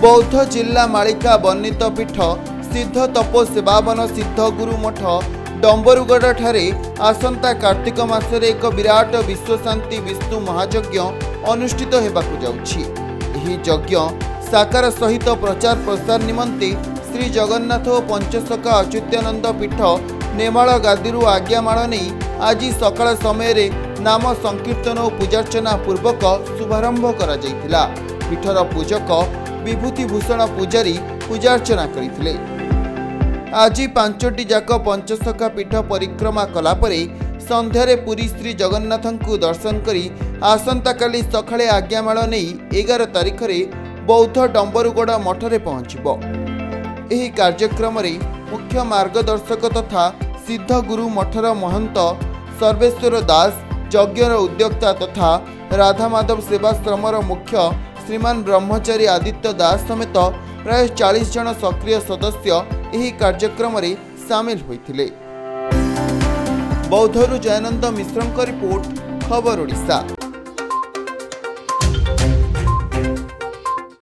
बौद्ध जिला मालिका वर्णित पीठ सिद्ध तपो सेवावन सिद्ध गुरु मठ डंबरुगढ़ ठारे आसंता कार्तिक मासरे एक विराट विश्वशांति विष्णु महायज्ञ अनुष्ठित हेबाकु जाउछि। एही यज्ञ साकार सहित प्रचार प्रसार निमंते श्री जगन्नाथ और पंचसखा अच्युतानंद पीठ नेमाल गादीरू आज्ञामाल नहीं आज सकाळ समय नाम संकीर्तन और पूजार्चना पूर्वक शुभारंभ करा जायतिला। पीठर पूजक विभूतिभूषण पूजारी पूजार्चना करथिले। आज 5टी जाक पंचसखा पीठ परिक्रमा कलापरे संध्यारे पुरी श्री जगन्नाथ को दर्शन करी आसंता काली सकाळे आज्ञामाल नहीं 11 तारिख में बौद्ध डंबरुगढ़ मठरे पहुंचब। एही कार्यक्रम रे मुख्य मार्गदर्शक तथा सिद्ध गुरु मठर महंत सर्वेश्वर दास, यज्ञर उद्योक्ता तथा राधामाधव सेवाश्रमर मुख्य श्रीमान ब्रह्मचारी आदित्य दास समेत प्राय 40 जन सक्रिय सदस्य एही कार्यक्रम रे सामिल होइथिले। बौद्धरू जयानंद मिश्रଙ୍କ रिपोर्ट, खबर ओडिशा।